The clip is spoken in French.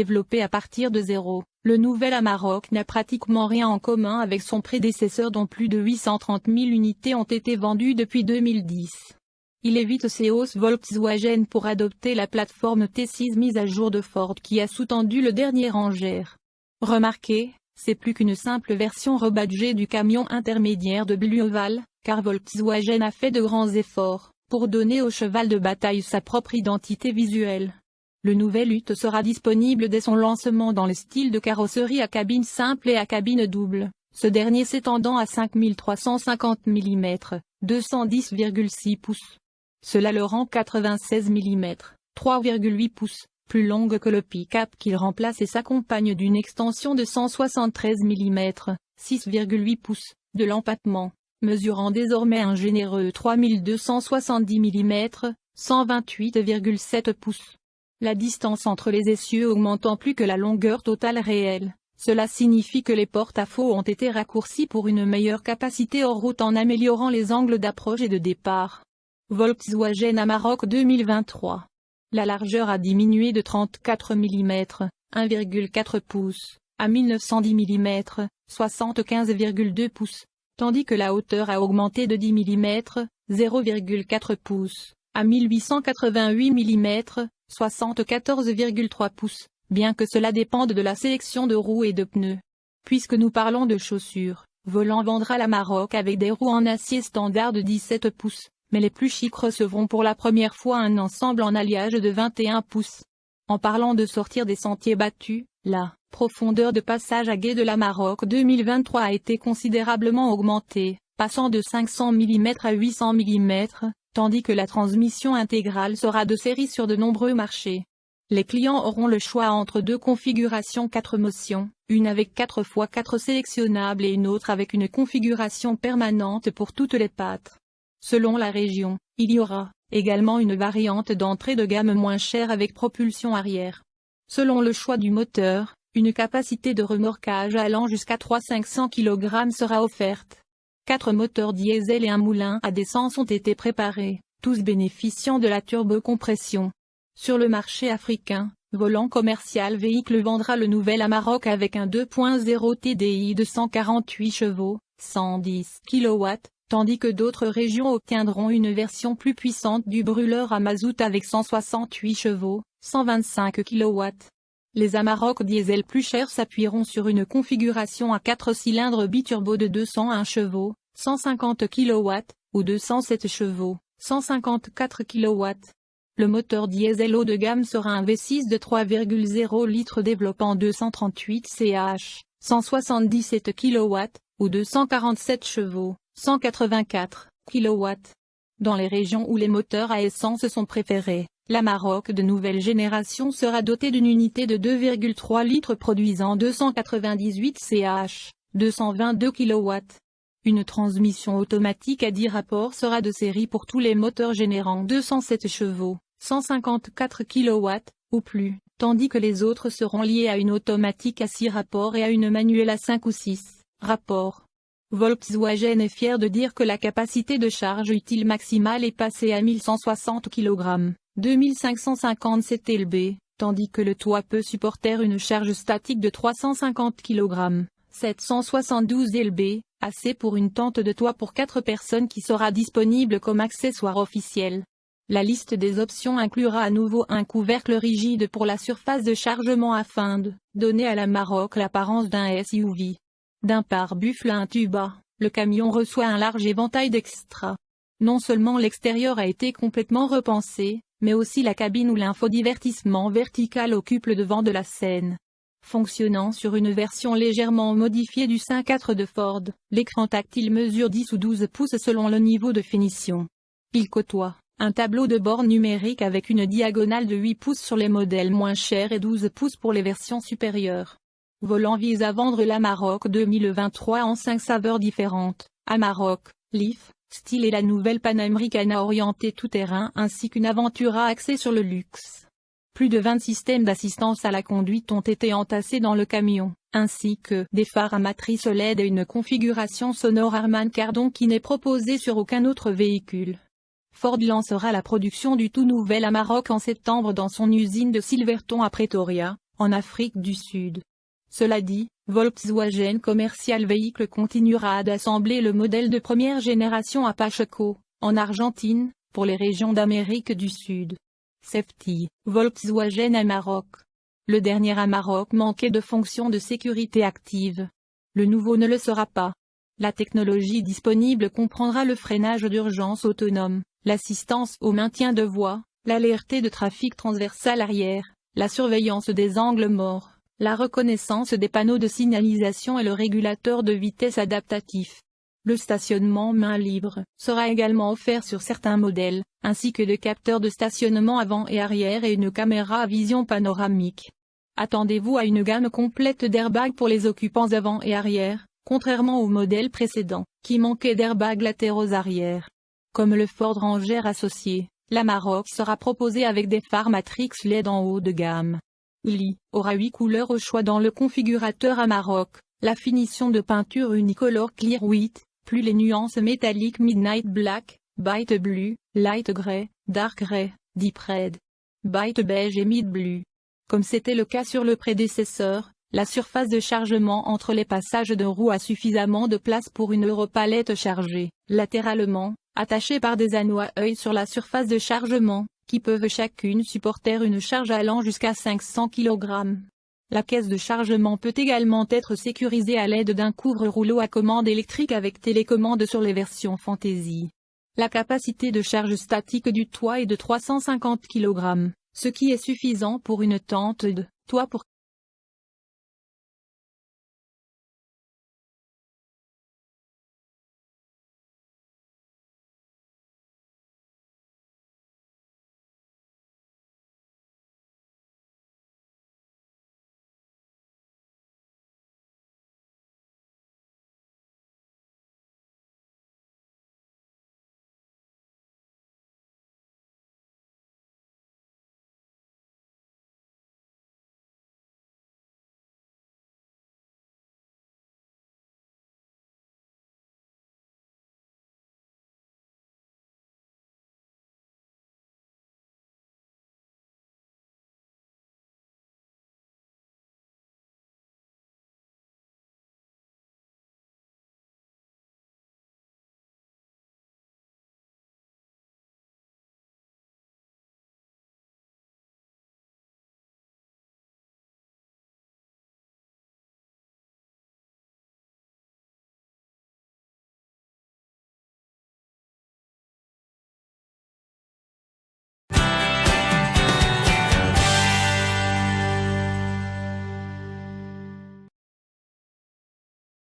développé à partir de zéro, le nouvel Amarok n'a pratiquement rien en commun avec son prédécesseur dont plus de 830 000 unités ont été vendues depuis 2010. Il évite ses hausses Volkswagen pour adopter la plateforme T6 mise à jour de Ford qui a sous-tendu le dernier Ranger. Remarquez, c'est plus qu'une simple version rebadgée du camion intermédiaire de Blue Oval, car Volkswagen a fait de grands efforts pour donner au cheval de bataille sa propre identité visuelle. Le nouvel UT sera disponible dès son lancement dans le style de carrosserie à cabine simple et à cabine double, ce dernier s'étendant à 5350 mm, 210,6 pouces. Cela le rend 96 mm, 3,8 pouces, plus longue que le pick-up qu'il remplace et s'accompagne d'une extension de 173 mm, 6,8 pouces, de l'empattement, mesurant désormais un généreux 3270 mm, 128,7 pouces. La distance entre les essieux augmentant plus que la longueur totale réelle, cela signifie que les porte-à-faux ont été raccourcis pour une meilleure capacité hors route en améliorant les angles d'approche et de départ. Volkswagen Amarok 2023. La largeur a diminué de 34 mm, 1,4 pouces, à 1910 mm, 75,2 pouces, tandis que la hauteur a augmenté de 10 mm, 0,4 pouces, à 1888 mm, 74,3 pouces, bien que cela dépende de la sélection de roues et de pneus. Puisque nous parlons de chaussures, Volant vendra l'Amarok avec des roues en acier standard de 17 pouces, mais les plus chics recevront pour la première fois un ensemble en alliage de 21 pouces. En parlant de sortir des sentiers battus, la profondeur de passage à gué de l'Amarok 2023 a été considérablement augmentée, passant de 500 mm à 800 mm, tandis que la transmission intégrale sera de série sur de nombreux marchés. Les clients auront le choix entre deux configurations 4 motions, une avec 4x4 sélectionnables et une autre avec une configuration permanente pour toutes les pattes. Selon la région, il y aura également une variante d'entrée de gamme moins chère avec propulsion arrière. Selon le choix du moteur, une capacité de remorquage allant jusqu'à 3500 kg sera offerte. 4 moteurs diesel et un moulin à essence ont été préparés, tous bénéficiant de la turbocompression. Sur le marché africain, Volant Commercial Véhicles vendra le nouvel Amarok avec un 2.0 TDI de 148 chevaux, 110 kW, tandis que d'autres régions obtiendront une version plus puissante du brûleur à mazout avec 168 chevaux, 125 kW. Les Amarok diesel plus chers s'appuieront sur une configuration à 4 cylindres biturbo de 201 chevaux, 150 kW, ou 207 chevaux, 154 kW. Le moteur diesel haut de gamme sera un V6 de 3,0 litres développant 238 ch, 177 kW, ou 247 chevaux, 184 kW. Dans les régions où les moteurs à essence sont préférés, l'Amarok de nouvelle génération sera doté d'une unité de 2,3 litres produisant 298 ch, 222 kW. Une transmission automatique à 10 rapports sera de série pour tous les moteurs générant 207 chevaux, 154 kW, ou plus, tandis que les autres seront liés à une automatique à 6 rapports et à une manuelle à 5 ou 6 rapports. Volkswagen est fier de dire que la capacité de charge utile maximale est passée à 1160 kg, 2557 lb, tandis que le toit peut supporter une charge statique de 350 kg, 772 lb, assez pour une tente de toit pour 4 personnes qui sera disponible comme accessoire officiel. La liste des options inclura à nouveau un couvercle rigide pour la surface de chargement afin de donner à l'Amarok l'apparence d'un SUV. D'un pare-buffle à un tuba, le camion reçoit un large éventail d'extras. Non seulement l'extérieur a été complètement repensé, mais aussi la cabine où l'infodivertissement vertical occupe le devant de la scène. Fonctionnant sur une version légèrement modifiée du 5.4 de Ford, l'écran tactile mesure 10 ou 12 pouces selon le niveau de finition. Il côtoie un tableau de bord numérique avec une diagonale de 8 pouces sur les modèles moins chers et 12 pouces pour les versions supérieures. Volant vise à vendre l'Amarok 2023 en 5 saveurs différentes, Amarok, Leaf, Style et la nouvelle Panamericana orientée tout-terrain ainsi qu'une Aventura axée sur le luxe. Plus de 20 systèmes d'assistance à la conduite ont été entassés dans le camion, ainsi que des phares à matrice LED et une configuration sonore Harman Kardon qui n'est proposée sur aucun autre véhicule. Ford lancera la production du tout nouvel Amarok en septembre dans son usine de Silverton à Pretoria, en Afrique du Sud. Cela dit, Volkswagen Commercial Vehicle continuera d'assembler le modèle de première génération à Pacheco, en Argentine, pour les régions d'Amérique du Sud. Safety, Volkswagen à Maroc. Le dernier à Maroc manquait de fonctions de sécurité active. Le nouveau ne le sera pas. La technologie disponible comprendra le freinage d'urgence autonome, l'assistance au maintien de voie, l'alerté de trafic transversal arrière, la surveillance des angles morts, la reconnaissance des panneaux de signalisation et le régulateur de vitesse adaptatif. Le stationnement main libre sera également offert sur certains modèles, ainsi que des capteurs de stationnement avant et arrière et une caméra à vision panoramique. Attendez-vous à une gamme complète d'airbags pour les occupants avant et arrière, contrairement au modèle précédent, qui manquait d'airbags latéraux arrière. Comme le Ford Ranger associé, la Maroc sera proposée avec des phares Matrix LED en haut de gamme. Il aura 8 couleurs au choix dans le configurateur à Maroc, la finition de peinture unicolore Clear White, plus les nuances métalliques Midnight Black, Bright Blue, Light Grey, Dark Grey, Deep Red, Bright Beige et Mid Blue. Comme c'était le cas sur le prédécesseur, la surface de chargement entre les passages de roues a suffisamment de place pour une europalette chargée, latéralement, attachée par des anneaux à œil sur la surface de chargement, qui peuvent chacune supporter une charge allant jusqu'à 500 kg. La caisse de chargement peut également être sécurisée à l'aide d'un couvre-rouleau à commande électrique avec télécommande sur les versions Fantasy. La capacité de charge statique du toit est de 350 kg, ce qui est suffisant pour une tente de toit pour